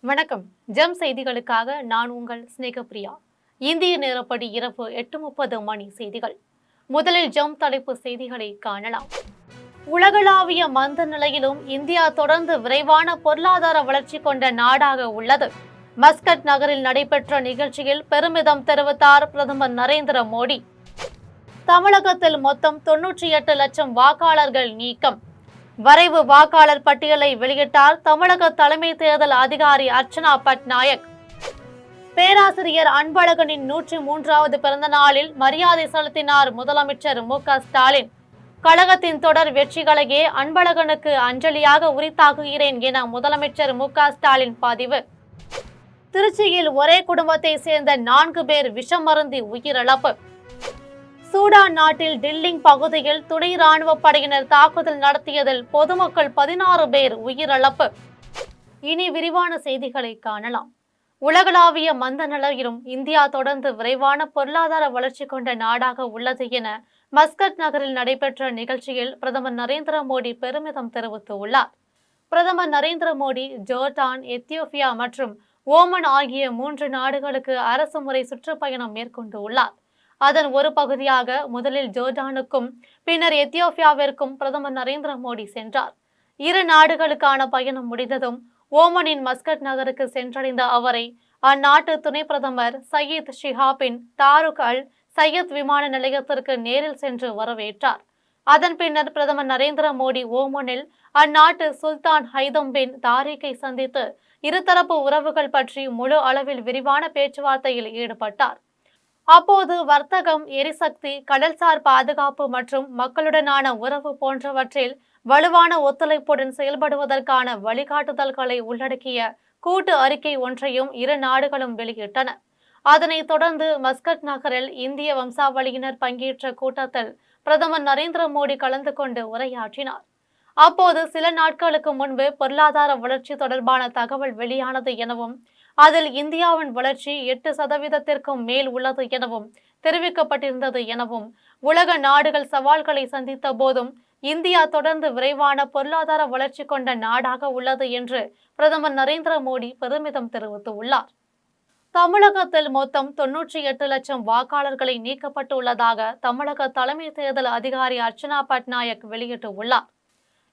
வணக்கம். ஜெம் செய்திகளுக்காக நான் உங்கள் ஸ்நேகப்பிரியா. இந்திய நேரப்படி இரவு 8:30 மணி செய்திகள். முதலில் ஜெம் தலைப்பு செய்திகளை காணலாம். உலகளாவிய மந்த நிலையிலும் இந்தியா தொடர்ந்து விரைவான பொருளாதார வளர்ச்சி கொண்ட நாடாக உள்ளது. மஸ்கட் நகரில் நடைபெற்ற நிகழ்ச்சியில் பெருமிதம் தெரிவித்தார் பிரதமர் நரேந்திர மோடி. தமிழகத்தில் மொத்தம் 98 லட்சம் வாக்காளர்கள் நீக்கம். வரைவு வாக்காளர் பட்டியலை வெளியிட்டார் தமிழக தலைமை தேர்தல் அதிகாரி அர்ச்சனா பட்நாயக். பேராசிரியர் அன்பழகனின் 103வது பிறந்த நாளில் மரியாதை செலுத்தினார் முதலமைச்சர் மு.க.ஸ்டாலின். கழகத்தின் தொடர் வெற்றிகளையே அன்பழகனுக்கு அஞ்சலியாக உரித்தாக்குகிறேன் என முதலமைச்சர் மு.க.ஸ்டாலின் பதிவு. திருச்சியில் ஒரே குடும்பத்தை சேர்ந்த 4 பேர் விஷம் அருந்தி உயிரிழப்பு. சூடான் நாட்டில் டில்லிங் பகுதியில் துணை ராணுவ படையினர் தாக்குதல் நடத்தியதில் பொதுமக்கள் 16 பேர் உயிரிழப்பு. இனி விரிவான செய்திகளை காணலாம். உலகளாவிய மந்த நிலையிலும் இந்தியா தொடர்ந்து விரைவான பொருளாதார வளர்ச்சி கொண்ட நாடாக உள்ளது என மஸ்கட் நகரில் நடைபெற்ற நிகழ்ச்சியில் பிரதமர் நரேந்திர மோடி பெருமிதம் தெரிவித்துள்ளார். பிரதமர் நரேந்திர மோடி ஜோர்டான், எத்தியோப்பியா மற்றும் ஓமன் ஆகிய 3 நாடுகளுக்கு அரசுமுறை சுற்றுப்பயணம் மேற்கொண்டுள்ளார். அதன் ஒரு பகுதியாக முதலில் ஜோர்டானுக்கும் பின்னர் எத்தியோப்பியாவிற்கும் பிரதமர் நரேந்திர மோடி சென்றார். 2 நாடுகளுக்கான பயணம் முடிந்ததும் ஓமனின் மஸ்கட் நகருக்கு சென்றடைந்த அவரை அந்நாட்டு துணை பிரதமர் சயீத் ஷிஹாப் பின் தாருக் அல் சையத் விமான நிலையத்திற்கு நேரில் சென்று வரவேற்றார். அதன் பின்னர் பிரதமர் நரேந்திர மோடி ஓமனில் அந்நாட்டு சுல்தான் ஹைதம் பின் தாரிக்கை சந்தித்து இருதரப்பு உறவுகள் பற்றி முழு அளவில் விரிவான பேச்சுவார்த்தையில் ஈடுபட்டார். அப்போது வர்த்தகம், எரிசக்தி, கடல்சார் பாதுகாப்பு மற்றும் மக்களுடனான உறவு போன்றவற்றில் வலுவான ஒத்துழைப்புடன் செயல்படுவதற்கான வழிகாட்டுதல்களை உள்ளடக்கிய கூட்டு அறிக்கை ஒன்றையும் 2 நாடுகளும் வெளியிட்டன. அதனைத் தொடர்ந்து மஸ்கட் நகரில் இந்திய வம்சாவளியினர் பங்கேற்ற கூட்டத்தில் பிரதமர் நரேந்திர மோடி கலந்து கொண்டு உரையாற்றினார். அப்போது சில நாட்களுக்கு முன்பு பொருளாதார வளர்ச்சி தொடர்பான தகவல் வெளியானது எனவும் அதில் இந்தியாவின் வளர்ச்சி 8% மேல் உள்ளது எனவும் தெரிவிக்கப்பட்டிருந்தது எனவும் உலக நாடுகள் சவால்களை சந்தித்த போதும் இந்தியா தொடர்ந்து விரைவான பொருளாதார வளர்ச்சி கொண்ட நாடாக உள்ளது என்று பிரதமர் நரேந்திர மோடி பெருமிதம் தெரிவித்துள்ளார். தமிழகத்தில் மொத்தம் 98 லட்சம் வாக்காளர்களை நீக்கப்பட்டுள்ளதாக தமிழக தலைமை தேர்தல் அதிகாரி அர்ச்சனா பட்நாயக் வெளியிட்டுள்ளார்.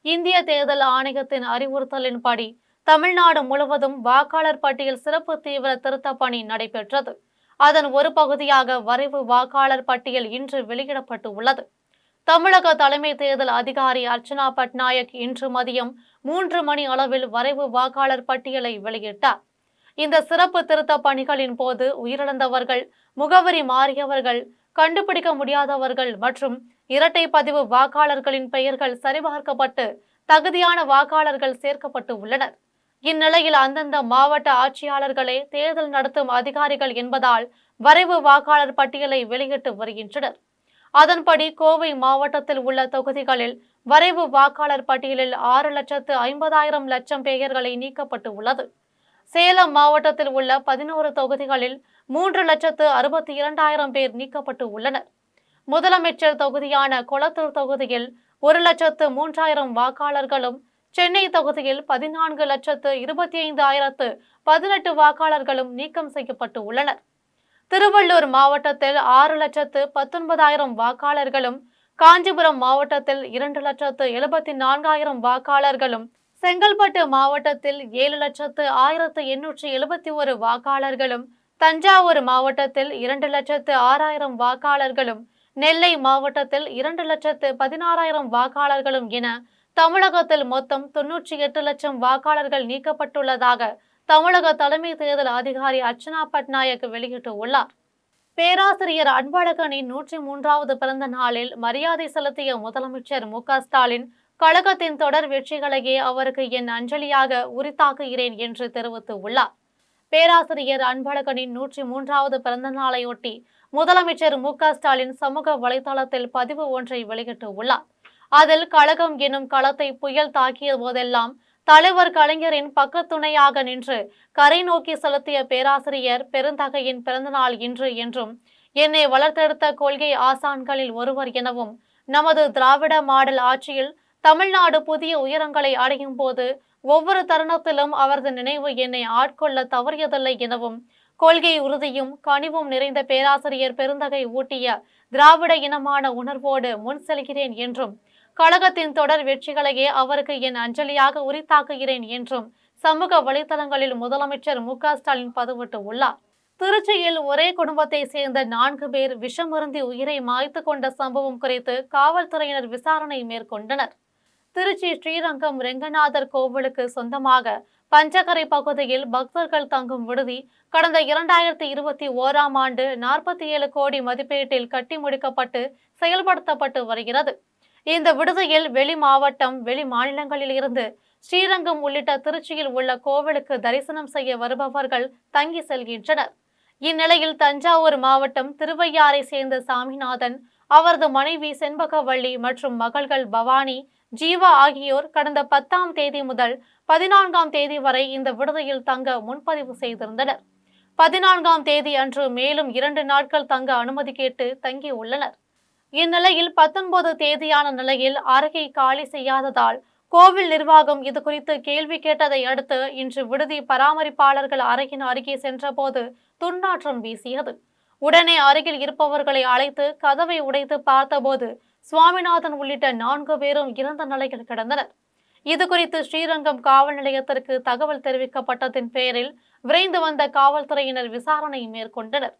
இந்திய தேர்தல் ஆணையத்தின் அறிவுறுத்தலின்படி தமிழ்நாடு முழுவதும் வாக்காளர் பட்டியல் சிறப்பு தீவிர திருத்த பணி நடைபெற்றது. அதன் ஒரு பகுதியாக வரைவு வாக்காளர் பட்டியல் இன்று வெளியிடப்பட்டு உள்ளது. தமிழக தலைமை தேர்தல் அதிகாரி அர்ச்சனா பட்நாயக் இன்று மதியம் 3 மணி அளவில் வரைவு வாக்காளர் பட்டியலை வெளியிட்டார். இந்த சிறப்பு திருத்த பணிகளின் போது உயிரிழந்தவர்கள், முகவரி மாறியவர்கள், கண்டுபிடிக்க முடியாதவர்கள் மற்றும் இரட்டை பதிவு வாக்காளர்களின் பெயர்கள் சரிபார்க்கப்பட்டு தகுதியான வாக்காளர்கள் சேர்க்கப்பட்டு உள்ளனர். இந்நிலையில் அந்தந்த மாவட்ட ஆட்சியாளர்களே தேர்தல் நடத்தும் அதிகாரிகள் என்பதால் வரைவு வாக்காளர் பட்டியலை வெளியிட்டு வருகின்றனர். அதன்படி கோவை மாவட்டத்தில் உள்ள தொகுதிகளில் வரைவு வாக்காளர் பட்டியலில் 6,50,000 லட்சம் பெயர்களை நீக்கப்பட்டு உள்ளது. சேலம் மாவட்டத்தில் உள்ள 11 தொகுதிகளில் 3,62,000 பேர் நீக்கப்பட்டு உள்ளனர். முதலமைச்சர் தொகுதியான கொளத்தூர் தொகுதியில் 1,03,000 வாக்காளர்களும், சென்னை தொகுதியில் 14,25,018 வாக்காளர்களும் நீக்கம் செய்யப்பட்டு உள்ளனர். திருவள்ளூர் மாவட்டத்தில் 6,19,000 வாக்காளர்களும், காஞ்சிபுரம் மாவட்டத்தில் 2,74,000 வாக்காளர்களும், செங்கல்பட்டு மாவட்டத்தில் 7,01,871 வாக்காளர்களும், தஞ்சாவூர் மாவட்டத்தில் 2,06,000 வாக்காளர்களும், நெல்லை மாவட்டத்தில் 2,16,000 வாக்காளர்களும் என தமிழகத்தில் மொத்தம் 98 லட்சம் வாக்காளர்கள் நீக்கப்பட்டுள்ளதாக தமிழக தலைமை தேர்தல் அதிகாரி அர்ச்சனா பட்நாயக் வெளியிட்டுள்ளார். பேராசிரியர் அன்பழகனின் 103வது பிறந்த நாளில் மரியாதை செலுத்திய முதலமைச்சர் மு.க.ஸ்டாலின் கழகத்தின் தொடர் வெற்றிகளையே அவருக்கு என் அஞ்சலியாக உரித்தாக்குகிறேன் என்று தெரிவித்துள்ளார். பேராசிரியர் அன்பழகனின் 103வது பிறந்த நாளையொட்டி முதலமைச்சர் மு.க.ஸ்டாலின் சமூக வலைதளத்தில் பதிவு ஒன்றை வெளியிட்டுள்ளார். அதில் கழகம் எனும் களத்தை புயல் தாக்கிய போதெல்லாம் தலைவர் கலைஞரின் பக்கத்துணையாக நின்று கரை நோக்கி செலுத்திய பேராசிரியர் பெருந்தகையின் பிறந்தநாள் இன்று என்றும், என்னை வளர்த்தெடுத்த கொள்கை ஆசான்களில் ஒருவர் எனவும், நமது திராவிட மாடல் ஆட்சியில் தமிழ்நாடு புதிய உயரங்களை அடையும் போது ஒவ்வொரு தருணத்திலும் அவரது நினைவு என்னை ஆட்கொள்ள தவறியதில்லை எனவும், கொள்கை உறுதியும் கனிவும் நிறைந்த பேராசிரியர் பெருந்தகை ஊட்டிய திராவிட இனமான உணர்வோடு முன் செல்கிறேன் என்றும், கழகத்தின் தொடர் வெற்றிகளையே அவருக்கு என் அஞ்சலியாக உரித்தாக்குகிறேன் என்றும் சமூக வலைதளங்களில் முதலமைச்சர் மு.க.ஸ்டாலின் பதிவிட்டு உள்ளார். திருச்சியில் ஒரே குடும்பத்தை சேர்ந்த 4 பேர் விஷமருந்தி உயிரை மாய்த்து கொண்ட சம்பவம் குறித்து காவல்துறையினர் விசாரணை மேற்கொண்டனர். திருச்சி ஸ்ரீரங்கம் ரெங்கநாதர் கோவிலுக்கு சொந்தமாக பஞ்சகரை பகுதியில் பக்தர்கள் தங்கும் விடுதி கடந்த 2021ஆம் ஆண்டு 47 கோடி மதிப்பீட்டில் கட்டி முடிக்கப்பட்டு செயல்படுத்தப்பட்டு வருகிறது. இந்த விடுதியில் வெளி மாவட்டம், வெளி மாநிலங்களில் இருந்து ஸ்ரீரங்கம் உள்ளிட்ட திருச்சியில் உள்ள கோவிலுக்கு தரிசனம் செய்ய வருபவர்கள் தங்கி செல்கின்றனர். இந்நிலையில் தஞ்சாவூர் மாவட்டம் திருவையாறை சேர்ந்த சாமிநாதன், அவரது மனைவி செண்பகவள்ளி மற்றும் மகள்கள் பவானி, ஜீவா ஆகியோர் கடந்த 10ஆம் தேதி முதல் 14ஆம் தேதி வரை இந்த விடுதியில் தங்க முன்பதிவு செய்திருந்தனர். 14ஆம் தேதி அன்று மேலும் 2 நாட்கள் தங்க அனுமதி கேட்டு தங்கியுள்ளனர். இந்நிலையில் 19 தேதியான நிலையில் அறையை காலி செய்யாததால் கோவில் நிர்வாகம் இது குறித்து கேள்வி கேட்டதை அடுத்து இன்று விடுதி பராமரிப்பாளர்கள் அறையின் அருகே சென்றபோது துர்நாற்றம் வீசியது. உடனே அருகில் இருப்பவர்களை அழைத்து கதவை உடைத்து பார்த்தபோது சுவாமிநாதன் உள்ளிட்ட 4 பேரும் இறந்த நிலையில் கிடந்தனர். இதுகுறித்து ஸ்ரீரங்கம் காவல் நிலையத்திற்கு தகவல் தெரிவிக்கப்பட்டதின் பேரில் விரைந்து வந்த காவல்துறையினர் விசாரணை மேற்கொண்டனர்.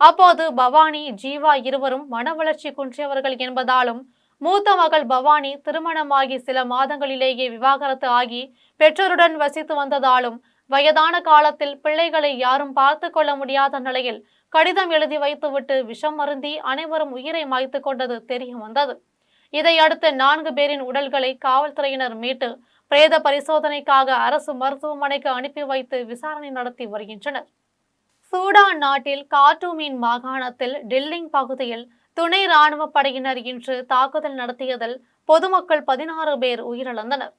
அப்போது பவானி, ஜீவா இருவரும் மன வளர்ச்சி குன்றியவர்கள் என்பதாலும், மூத்த மகள் பவானி திருமணமாகி சில மாதங்களிலேயே விவாகரத்து ஆகி பெற்றோருடன் வசித்து வந்ததாலும், வயதான காலத்தில் பிள்ளைகளை யாரும் பார்த்து கொள்ள முடியாத நிலையில் கடிதம் எழுதி வைத்துவிட்டு விஷம் மருந்தி அனைவரும் உயிரை மாய்த்து கொண்டது தெரிய வந்தது. இதையடுத்து 4 பேரின் உடல்களை காவல்துறையினர் மீட்டு பிரேத பரிசோதனைக்காக அரசு மருத்துவமனைக்கு அனுப்பி வைத்து விசாரணை நடத்தி வருகின்றனர். சூடான் நாட்டில் கார்ட்டூமின் மாகாணத்தில் டில்லிங் பகுதியில் துணை ராணுவ படையினர் இன்று தாக்குதல் நடத்தியதில் பொதுமக்கள் 16 பேர் உயிரிழந்தனர்.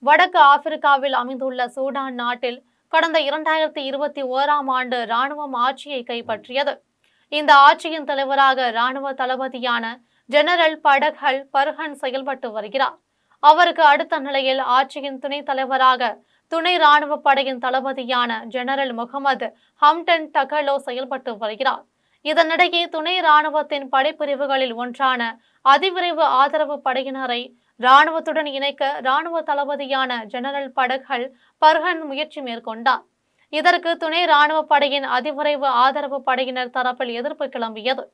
வடக்கு ஆப்பிரிக்காவில் அமைந்துள்ள சூடான் நாட்டில் கடந்த 2021ஆம் ஆண்டு ராணுவம் ஆட்சியை கைப்பற்றியது. இந்த ஆட்சியின் தலைவராக ராணுவ தளபதியான ஜெனரல் படகல் பர்ஹன் செயல்பட்டு வருகிறார். அவருக்கு அடுத்த நிலையில் ஆட்சியின் துணை தலைவராக துணை ராணுவ படையின் தளபதியான ஜெனரல் முகமது ஹம்டன் டகலோ செயல்பட்டு வருகிறார். இதனிடையே துணை ராணுவத்தின் படைப்பிரிவுகளில் ஒன்றான அதிவிரைவு ஆதரவு படையினரை ராணுவத்துடன் இணைக்க ராணுவ தளபதியான ஜெனரல் படகல் பர்ஹன் முயற்சி மேற்கொண்டார். இதற்கு துணை ராணுவ படையின் அதிவிரைவு ஆதரவு படையினர் தரப்பில் எதிர்ப்பு கிளம்பியது.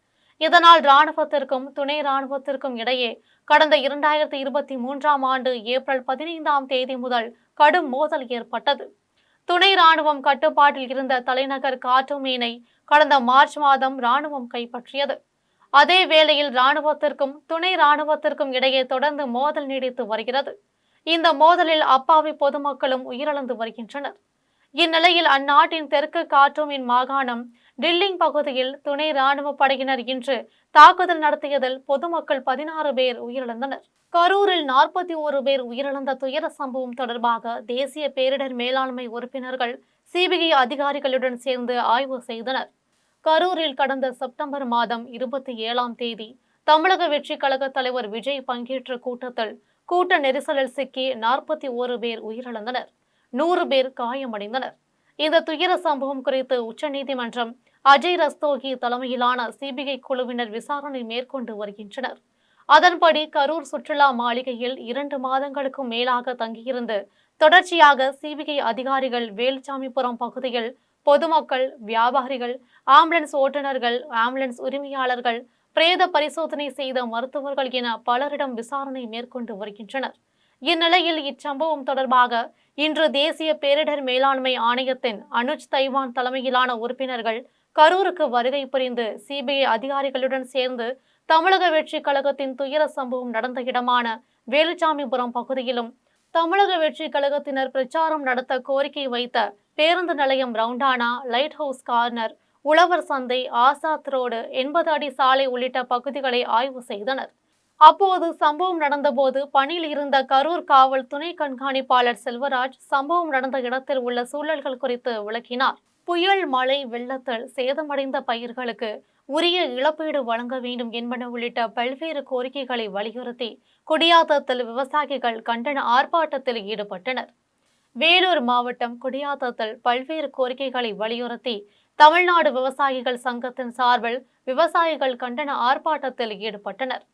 இதனால் ராணுவத்திற்கும் துணை ராணுவத்திற்கும் இடையே கடந்த 2023ஆம் ஆண்டு ஏப்ரல் 15ஆம் தேதி முதல் கடும் மோதல் ஏற்பட்டது. துணை ராணுவம் கட்டுப்பாட்டில் இருந்த தலைநகர் கார்ட்டூமினை கடந்த மார்ச் மாதம் ராணுவம் கைப்பற்றியது. அதே வேளையில் ராணுவத்திற்கும் துணை ராணுவத்திற்கும் இடையே தொடர்ந்து மோதல் நீடித்து வருகிறது. இந்த மோதலில் அப்பாவி பொதுமக்களும் உயிரிழந்து வருகின்றனர். இந்நிலையில் அந்நாட்டின் தெற்கு கார்ட்டூமின் மாகாணம் டில்லிங் பகுதியில் துணை ராணுவ படையினர் இன்று தாக்குதல் நடத்தியதில் பொதுமக்கள் 16 பேர் உயிரிழந்தனர். கரூரில் 41 பேர் உயிரிழந்த துயர சம்பவம் தொடர்பாக தேசிய பேரிடர் மேலாண்மை உறுப்பினர்கள் சிபிஐ அதிகாரிகளுடன் சேர்ந்து ஆய்வு செய்தனர். கரூரில் கடந்த செப்டம்பர் மாதம் 27ஆம் தேதி தமிழக வெற்றி கழக தலைவர் விஜய் பங்கேற்ற கூட்டத்தில் கூட்ட நெரிசலில் சிக்கி 41 பேர் உயிரிழந்தனர், 100 பேர் காயமடைந்தனர். இந்த துயர சம்பவம் குறித்து உச்சநீதிமன்றம் அஜய் ரஸ்தோகி தலைமையிலான சிபிஐ குழுவினர் விசாரணை மேற்கொண்டு வருகின்றனர். அதன்படி கரூர் சுற்றுலா மாளிகையில் 2 மாதங்களுக்கும் மேலாக தங்கியிருந்து தொடர்ச்சியாக சிபிஐ அதிகாரிகள் வேலுச்சாமிபுரம் பகுதியில் பொதுமக்கள், வியாபாரிகள், ஆம்புலன்ஸ் ஓட்டுநர்கள், ஆம்புலன்ஸ் உரிமையாளர்கள், பிரேத பரிசோதனை செய்த மருத்துவர்கள் என பலரிடம் விசாரணை மேற்கொண்டு வருகின்றனர். இந்நிலையில் இச்சம்பவம் தொடர்பாக இன்று தேசிய பேரிடர் மேலாண்மை ஆணையத்தின் அனுஜ் தைவான் தலைமையிலான உறுப்பினர்கள் கரூருக்கு வருகை புரிந்து சிபிஐ அதிகாரிகளுடன் சேர்ந்து தமிழக வெற்றி கழகத்தின் துயர சம்பவம் நடந்த இடமான வேலுச்சாமிபுரம் பகுதியிலும் தமிழக வெற்றி கழகத்தினர் பிரச்சாரம் நடத்த கோரிக்கை வைத்த பேருந்து நிலையம், ரவுண்டானா, லைட் ஹவுஸ் கார்னர், உழவர் சந்தை, ஆசாத் ரோடு, 80 அடி சாலை உள்ளிட்ட பகுதிகளை ஆய்வு செய்தனர். அப்போது சம்பவம் நடந்தபோது பணியில் இருந்த கரூர் காவல் துணை கண்காணிப்பாளர் செல்வராஜ் சம்பவம் நடந்த இடத்தில் உள்ள சூழல்கள் குறித்து விளக்கினார். புயல், மழை, வெள்ளத்தால் சேதமடைந்த பயிர்களுக்கு உரிய இழப்பீடு வழங்க வேண்டும் என்பன உள்ளிட்ட பல்வேறு கோரிக்கைகளை வலியுறுத்தி குடியாத்தத்தில் விவசாயிகள் கண்டன ஆர்ப்பாட்டத்தில் ஈடுபட்டனர். வேலூர் மாவட்டம் குடியாத்தத்தில் பல்வேறு கோரிக்கைகளை வலியுறுத்தி தமிழ்நாடு விவசாயிகள் சங்கத்தின் சார்பில் விவசாயிகள் கண்டன ஆர்ப்பாட்டத்தில் ஈடுபட்டனர்.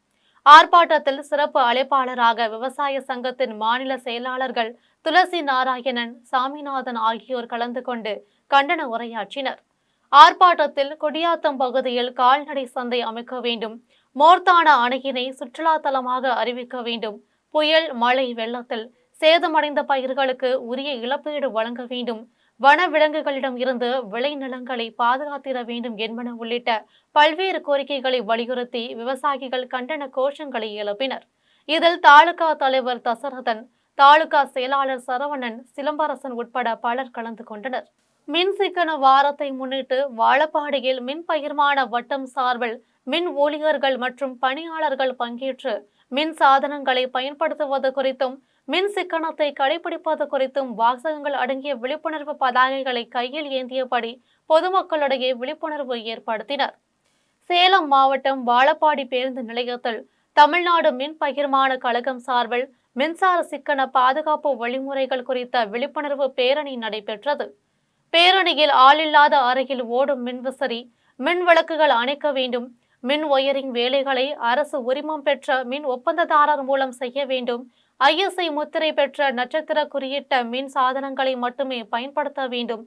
ஆர்ப்பாட்டத்தில் சிறப்பு அழைப்பாளராக விவசாய சங்கத்தின் மாநில செயலாளர்கள் துளசி நாராயணன், சாமிநாதன் ஆகியோர் கலந்து கொண்டு கண்டன உரையாற்றினர். ஆர்ப்பாட்டத்தில் குடியாத்தம் பகுதியில் கால்நடை சந்தை அமைக்க வேண்டும், மோர்தானா அணையினை சுற்றுலா தலமாக அறிவிக்க வேண்டும், புயல் மழை வெள்ளத்தில் சேதமடைந்த பயிர்களுக்கு உரிய இழப்பீடு வழங்க வேண்டும், வன விலங்குகளிடம் இருந்து விளைநிலங்களை பாதுகாத்திட வேண்டும் என்பன உள்ளிட்ட பல்வேறு கோரிக்கைகளை வலியுறுத்தி விவசாயிகள் கண்டன கோஷங்களை எழுப்பினர். இதில் தாலுகா தலைவர் தசரதன், தாலுகா செயலாளர் சரவணன், சிலம்பரசன் உட்பட பலர் கலந்து கொண்டனர். மின் சிக்கன வாரத்தை முன்னிட்டு வாழப்பாடியில் மின் பகிர்மான வட்டம் சார்பில் மின் ஊழியர்கள் மற்றும் பணியாளர்கள் பங்கேற்று மின் சாதனங்களை பயன்படுத்துவது குறித்தும் மின் சிக்கனத்தை கடைபிடிப்பது குறித்தும் வாசகங்கள் அடங்கிய விழிப்புணர்வு பதாகைகளை கையில் ஏந்தியபடி பொதுமக்களிடையே விழிப்புணர்வு ஏற்படுத்தினர். சேலம் மாவட்டம் வாழப்பாடி பேருந்து நிலையத்தில் தமிழ்நாடு மின் பகிர்மான கழகம் சார்பில் மின்சார சிக்கன பாதுகாப்பு வழிமுறைகள் குறித்த விழிப்புணர்வு பேரணி நடைபெற்றது. பேரணியில் ஆளில்லாத அறையில் ஓடும் மின்விசிறி, மின் விளக்குகள் அணைக்க வேண்டும், மின் ஒயரிங் வேலைகளை அரசு உரிமம் பெற்ற மின் ஒப்பந்ததாரர் மூலம் செய்ய வேண்டும், ISI முத்திரை பெற்ற நட்சத்திர குறியிட்ட மின் சாதனங்களை மட்டுமே பயன்படுத்த வேண்டும்,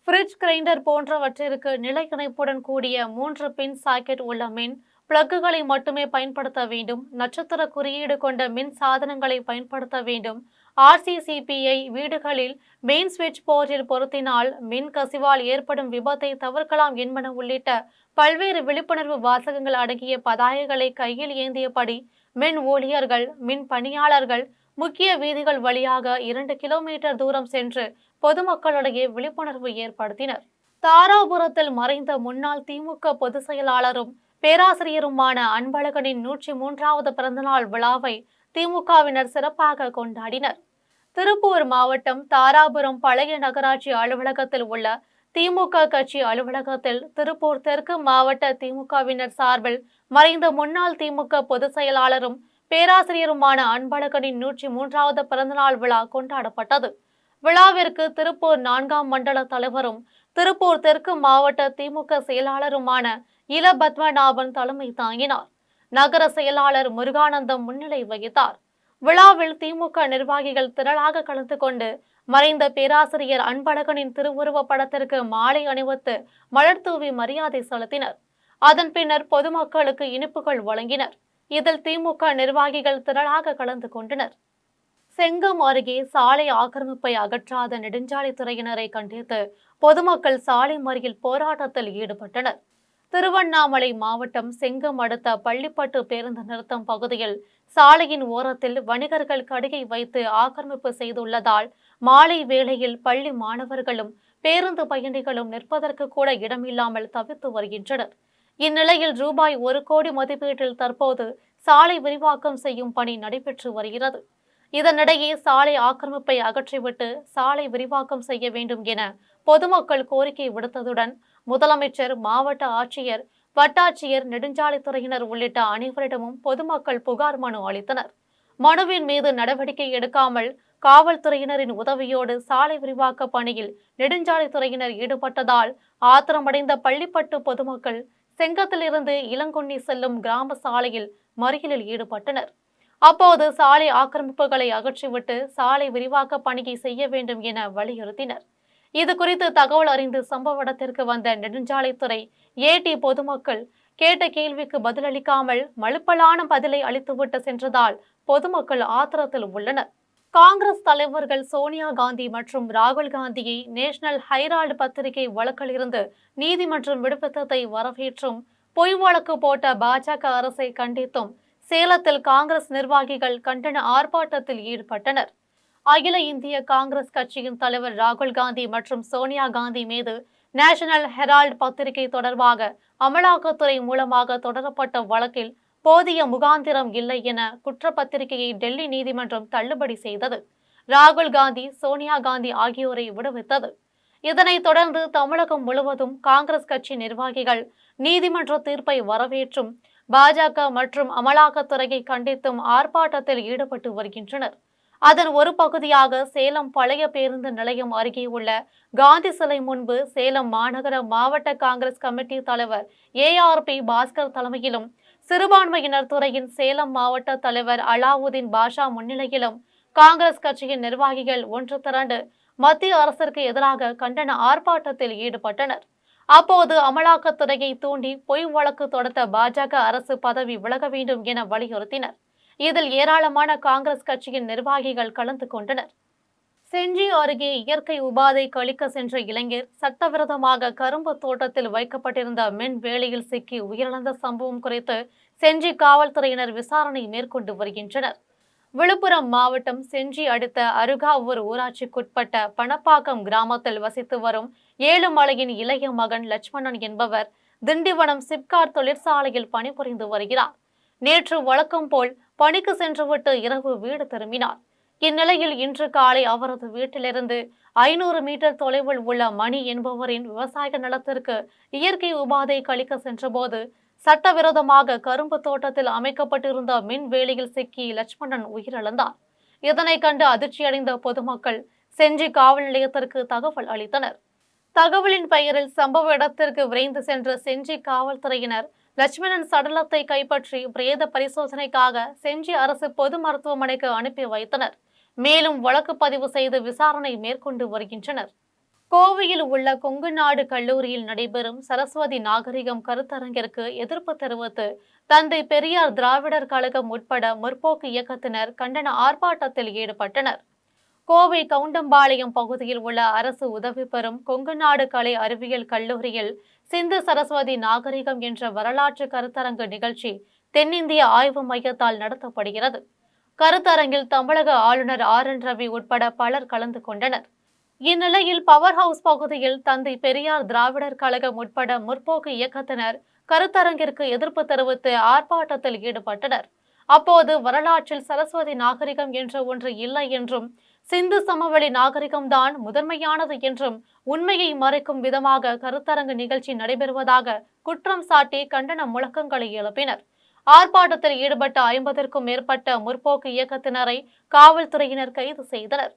ஃப்ரிட்ஜ், கிரைண்டர் போன்றவற்றிற்கு நிலை இணைப்புடன் கூடிய 3 பின் சாக்கெட் உள்ள மின் பிளக்குகளை மட்டுமே பயன்படுத்த வேண்டும், நட்சத்திர குறியீடு கொண்ட மின் சாதனங்களை பயன்படுத்த வேண்டும், RCCPயை வீடுகளில் மெயின் சுவிட்ச் போர்டில் பொருத்தினால் மின் கசிவால் ஏற்படும் விபத்தை தவிர்க்கலாம் என்பன உள்ளிட்ட பல்வேறு விழிப்புணர்வு வாசகங்கள் அடங்கிய பதாகைகளை கையில் ஏந்தியபடி மின் ஊழியர்கள், மின் பணியாளர்கள் முக்கிய வீதிகள் வழியாக 2 கிலோமீட்டர் தூரம் சென்று பொதுமக்களிடையே விழிப்புணர்வு ஏற்படுத்தினர். தாராபுரத்தில் மறைந்த முன்னாள் திமுக பொதுச் செயலாளரும் பேராசிரியருமான அன்பழகனின் 103வது பிறந்தநாள் விழாவை திமுகவினர் சிறப்பாக கொண்டாடினர். திருப்பூர் மாவட்டம் தாராபுரம் பழைய நகராட்சி அலுவலகத்தில் உள்ள திமுக கட்சி அலுவலகத்தில் திருப்பூர் தெற்கு மாவட்ட திமுகவினர் சார்பில் மறைந்த முன்னாள் திமுக பொதுச் செயலாளரும் பேராசிரியருமான அன்பழகனின் 103வது பிறந்தநாள் விழா கொண்டாடப்பட்டது. விழாவிற்கு திருப்பூர் 4ஆம் மண்டல தலைவரும் திருப்பூர் தெற்கு மாவட்ட திமுக செயலாளருமான இல பத்மநாபன் தலைமை தாங்கினார். நகர செயலாளர் முருகானந்தம் முன்னிலை வகித்தார். விழாவில் திமுக நிர்வாகிகள் திரளாக கலந்து கொண்டு மறைந்த பேராசிரியர் அன்பழகனின் திருவுருவ படத்திற்கு மாலை அணிவித்து மலர் தூவி மரியாதை செலுத்தினர். அதன் பின்னர் பொதுமக்களுக்கு இனிப்புகள் வழங்கினர். இதில் திமுக நிர்வாகிகள் திரளாக கலந்து கொண்டனர். செங்கம் அருகே சாலை ஆக்கிரமிப்பை அகற்றாத நெடுஞ்சாலைத்துறையினரை கண்டித்து பொதுமக்கள் சாலை மறியல் போராட்டத்தில் ஈடுபட்டனர். திருவண்ணாமலை மாவட்டம் செங்கம் அடுத்த பள்ளிப்பட்டு பேருந்து நிறுத்தம் பகுதியில் சாலையின் ஓரத்தில் வணிகர்கள் கடையை வைத்து ஆக்கிரமிப்பு செய்துள்ளதால் மாலை வேளையில் பள்ளி மாணவர்களும் பேருந்து பயணிகளும் நிற்பதற்கு கூட இடமில்லாமல் தவித்து வருகின்றனர். இந்நிலையில் ரூபாய் 1 கோடி மதிப்பீட்டில் தற்போது சாலை விரிவாக்கம் செய்யும் பணி நடைபெற்று வருகிறது. இதனிடையே சாலை ஆக்கிரமிப்பை அகற்றிவிட்டு சாலை விரிவாக்கம் செய்ய வேண்டும் என பொதுமக்கள் கோரிக்கை விடுத்ததுடன் முதலமைச்சர், மாவட்ட ஆட்சியர், வட்டாட்சியர், நெடுஞ்சாலைத்துறையினர் உள்ளிட்ட அனைவரிடமும் பொதுமக்கள் புகார் மனு அளித்தனர். மனுவின் மீது நடவடிக்கை எடுக்காமல் காவல்துறையினரின் உதவியோடு சாலை விரிவாக்க பணியில் நெடுஞ்சாலைத்துறையினர் ஈடுபட்டதால் ஆத்திரமடைந்த பள்ளிப்பட்டு பொதுமக்கள் செங்கத்திலிருந்து இளங்கொன்னி செல்லும் கிராம சாலையில் மறியலில் ஈடுபட்டனர். அப்போது சாலை ஆக்கிரமிப்புகளை அகற்றிவிட்டு சாலை விரிவாக்க பணியை செய்ய வேண்டும் என வலியுறுத்தினர். இது குறித்து தகவல் அறிந்து சம்பவ இடத்திற்கு வந்த நெடுஞ்சாலைத்துறை ஏடி பொதுமக்கள் கேட்ட கேள்விக்கு பதிலளிக்காமல் மழுப்பலான பதிலை அளித்துவிட்டு சென்றதால் பொதுமக்கள் ஆத்திரத்தில் உள்ளனர். காங்கிரஸ் தலைவர்கள் சோனியா காந்தி மற்றும் ராகுல் காந்தியை நேஷனல் ஹெரால்டு பத்திரிகை வழக்கில் இருந்து நீதிமன்றம் விடுவித்ததை வரவேற்றும் பொய் வழக்கு போட்ட பாஜக அரசை கண்டித்தும் சேலத்தில் காங்கிரஸ் நிர்வாகிகள் கண்டன ஆர்ப்பாட்டத்தில் ஈடுபட்டனர். அகில இந்திய காங்கிரஸ் கட்சியின் தலைவர் ராகுல் காந்தி மற்றும் சோனியா காந்தி மீது நேஷனல் ஹெரால்டு பத்திரிகை தொடர்பாக அமலாக்கத்துறை மூலமாக தொடரப்பட்ட வழக்கில் போதிய முகாந்திரம் இல்லை என குற்றப்பத்திரிகையை டெல்லி நீதிமன்றம் தள்ளுபடி செய்தது. ராகுல் காந்தி, சோனியா காந்தி ஆகியோரை விடுவித்தது. இதனைத் தொடர்ந்து தமிழகம் முழுவதும் காங்கிரஸ் கட்சி நிர்வாகிகள் நீதிமன்ற தீர்ப்பை வரவேற்றும் பாஜக மற்றும் அமலாக்கத்துறையை கண்டித்தும் ஆர்ப்பாட்டத்தில் ஈடுபட்டு வருகின்றனர். அதன் ஒரு பகுதியாக சேலம் பழைய பேருந்து நிலையம் அருகே உள்ள காந்தி சிலை முன்பு சேலம் மாநகர மாவட்ட காங்கிரஸ் கமிட்டி தலைவர் ARP பாஸ்கர் தலைமையிலும் சிறுபான்மையினர் துறையின் சேலம் மாவட்ட தலைவர் அலாவுதீன் பாஷா முன்னிலையிலும் காங்கிரஸ் கட்சியின் நிர்வாகிகள் ஒன்று திரண்டு மத்திய அரசிற்கு எதிராக கண்டன ஆர்ப்பாட்டத்தில் ஈடுபட்டனர். அப்போது அமலாக்கத்துறையை தூண்டி பொய் வழக்கு தொடுத்த பாஜக அரசு பதவி விலக வேண்டும் என வலியுறுத்தினர். இதில் ஏராளமான காங்கிரஸ் கட்சியின் நிர்வாகிகள் கலந்து கொண்டனர். செஞ்சி அருகே இயற்கை உபாதை கழிக்க சென்ற இளைஞர் சட்டவிரோதமாக கரும்பு தோட்டத்தில் வைக்கப்பட்டிருந்த மின் வேலியில் சிக்கி உயிரிழந்த சம்பவம் குறித்து செஞ்சி காவல்துறையினர் விசாரணை மேற்கொண்டு வருகின்றனர். விழுப்புரம் மாவட்டம் செஞ்சி அடுத்த அருகாவூர் ஊராட்சிக்குட்பட்ட பணப்பாக்கம் கிராமத்தில் வசித்து வரும் ஏழுமலையின் இளைய மகன் லட்சுமணன் என்பவர் திண்டிவனம் சிப்காட் தொழிற்சாலையில் பணிபுரிந்து வருகிறார். நேற்று வழக்கம் போல் பணிக்கு சென்றுவிட்டு இரவு வீடு திரும்பினார். இந்நிலையில் இன்று காலை அவரது வீட்டிலிருந்து 500 மீட்டர் தொலைவில் உள்ள மணி என்பவரின் விவசாய நிலத்திற்கு இயற்கை உபாதை கழிக்க சென்றபோது சட்டவிரோதமாக கரும்பு தோட்டத்தில் அமைக்கப்பட்டிருந்த மின் வேலியில் சிக்கி லட்சுமணன் உயிரிழந்தார். இதனை கண்டு அதிர்ச்சியடைந்த பொதுமக்கள் செஞ்சி காவல் நிலையத்திற்கு தகவல் அளித்தனர். தகவலின் பெயரில் சம்பவ இடத்திற்கு விரைந்து சென்ற செஞ்சி காவல்துறையினர் லட்சுமணன் சடலத்தை கைப்பற்றி பிரேத பரிசோதனைக்காக செஞ்சி அரசு பொது மருத்துவமனைக்கு அனுப்பி வைத்தனர். மேலும் வழக்கு பதிவு செய்து விசாரணை மேற்கொண்டு வருகின்றனர். கோவையில் உள்ள கொங்கு நாடு கல்லூரியில் நடைபெறும் சரஸ்வதி நாகரிகம் கருத்தரங்கிற்கு எதிர்ப்பு தெரிவித்து தந்தை பெரியார் திராவிடர் கழகம் உட்பட முற்போக்கு இயக்கத்தினர் கண்டன ஆர்ப்பாட்டத்தில் ஈடுபட்டனர். கோவை கவுண்டம்பாளையம் பகுதியில் உள்ள அரசு உதவி பெறும் கொங்கு நாடு கலை அறிவியல் கல்லூரியில் சிந்து சரஸ்வதி நாகரிகம் என்ற வரலாற்று கருத்தரங்கு நிகழ்ச்சி தென்னிந்திய ஆய்வு மையத்தால் நடத்தப்படுகிறது. கருத்தரங்கில் தமிழக ஆளுநர் RN ரவி உட்பட பலர் கலந்து கொண்டனர். இந்நிலையில் பவர் ஹவுஸ் பகுதியில் தந்தை பெரியார் திராவிடர் கழகம் உட்பட முற்போக்கு இயக்கத்தினர் கருத்தரங்கிற்கு எதிர்ப்பு தெரிவித்து ஆர்ப்பாட்டத்தில் ஈடுபட்டனர். அப்போது வரலாற்றில் சரஸ்வதி நாகரிகம் என்ற ஒன்று இல்லை என்றும் சிந்து சமவெளி நாகரிகம்தான் முதன்மையானது என்றும் உண்மையை மறைக்கும் விதமாக கருத்தரங்கு நிகழ்ச்சி நடைபெறுவதாக குற்றம் சாட்டி கண்டன முழக்கங்களை எழுப்பினர். ஆர்ப்பாட்டத்தில் ஈடுபட்ட 50க்கும் மேற்பட்ட முற்போக்கு இயக்கத்தினரை காவல்துறையினர் கைது செய்தனர்.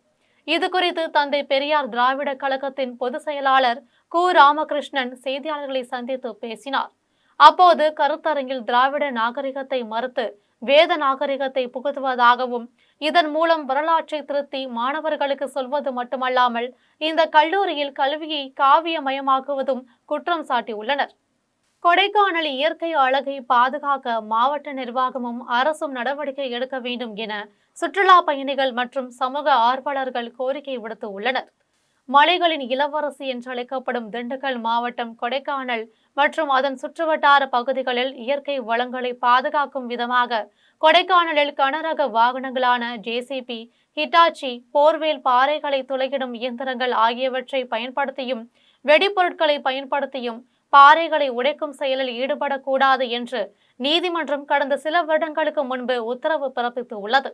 இதுகுறித்து தந்தை பெரியார் திராவிட கழகத்தின் பொதுச் செயலாளர் கு. ராமகிருஷ்ணன் செய்தியாளர்களை சந்தித்து பேசினார். அப்போது கருத்தரங்கில் திராவிட நாகரிகத்தை மறுத்து வேத நாகரிகத்தை புகுத்துவதாகவும் இதன் மூலம் வரலாற்றை திருத்தி மாணவர்களுக்கு சொல்வது மட்டுமல்லாமல் இந்த கல்லூரியில் கல்வியை காவியமயமாக்குவதும் குற்றம் சாட்டியுள்ளனர். கொடைக்கானல் இயற்கை அழகை பாதுகாக்க மாவட்ட நிர்வாகமும் அரசும் நடவடிக்கை எடுக்க வேண்டும் என சுற்றுலா பயணிகள் மற்றும் சமூக ஆர்வலர்கள் கோரிக்கை விடுத்து உள்ளனர். மலைகளின் இளவரசி என்றழைக்கப்படும் திண்டுக்கல் மாவட்டம் கொடைக்கானல் மற்றும் அதன் சுற்றுவட்டார பகுதிகளில் இயற்கை வளங்களை பாதுகாக்கும் விதமாக கொடைக்கானலில் கனரக வாகனங்களான JCB, ஹிட்டாச்சி, போர்வேல், பாறைகளை துளையிடும் இயந்திரங்கள் ஆகியவற்றை பயன்படுத்தியும் வெடிபொருட்களை பயன்படுத்தியும் பாறைகளை உடைக்கும் செயலில் ஈடுபடக்கூடாது என்று நீதிமன்றம் கடந்த சில வருடங்களுக்கு முன்பு உத்தரவு பிறப்பித்து உள்ளது.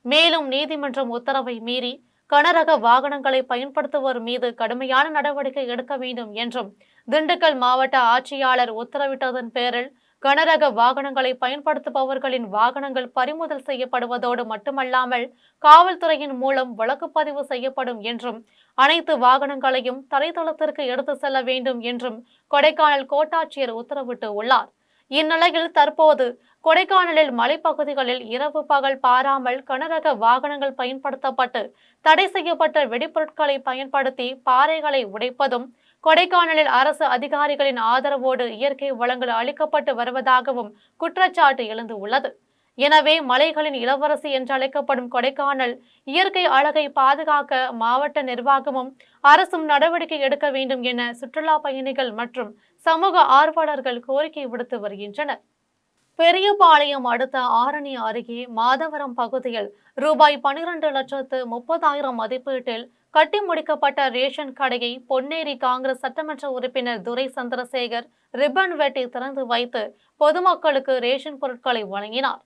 மேலும் நீதிமன்றம் உத்தரவை மீறி கனரக வாகனங்களை பயன்படுத்துவோர் மீது கடுமையான நடவடிக்கை எடுக்க வேண்டும் என்றும் திண்டுக்கல் மாவட்ட ஆட்சியாளர் உத்தரவிட்டதன் பேரில் கனரக வாகனங்களை பயன்படுத்துபவர்களின் வாகனங்கள் பறிமுதல் செய்யப்படுவதோடு மட்டுமல்லாமல் காவல்துறையின் மூலம் வழக்கு பதிவு செய்யப்படும் என்றும் அனைத்து வாகனங்களையும் தரைத்தளத்திற்கு எடுத்து செல்ல வேண்டும் என்றும் கொடைக்கானல் கோட்டாட்சியர் உத்தரவிட்டு உள்ளார். இந்நிலையில் தற்போது கொடைக்கானலில் மலைப்பகுதிகளில் இரவு பகல் பாராமல் கனரக வாகனங்கள் பயன்படுத்தப்பட்டு தடை செய்யப்பட்ட வெடிப்பொருட்களை பயன்படுத்தி பாறைகளை உடைப்பதும் கொடைக்கானலில் அரசு அதிகாரிகளின் ஆதரவோடு இயற்கை வளங்கள் அளிக்கப்பட்டு வருவதாகவும் குற்றச்சாட்டு எழுந்து உள்ளது. எனவே மலைகளின் இளவரசி என்றழைக்கப்படும் கொடைக்கானல் இயற்கை அழகை பாதுகாக்க மாவட்ட நிர்வாகமும் அரசும் நடவடிக்கை எடுக்க வேண்டும் என சுற்றுலா பயணிகள் மற்றும் சமூக ஆர்வலர்கள் கோரிக்கை விடுத்து வருகின்றனர். பெரியபாளையம் அடுத்த ஆரணி அருகே மாதவரம் பகுதியில் ரூபாய் 12,30,000 மதிப்பீட்டில் கட்டி முடிக்கப்பட்ட ரேஷன் கடையை பொன்னேரி காங்கிரஸ் சட்டமன்ற உறுப்பினர் துரை சந்திரசேகர் ரிப்பன் வெட்டி திறந்து வைத்து பொதுமக்களுக்கு ரேஷன் பொருட்களை வழங்கினார்.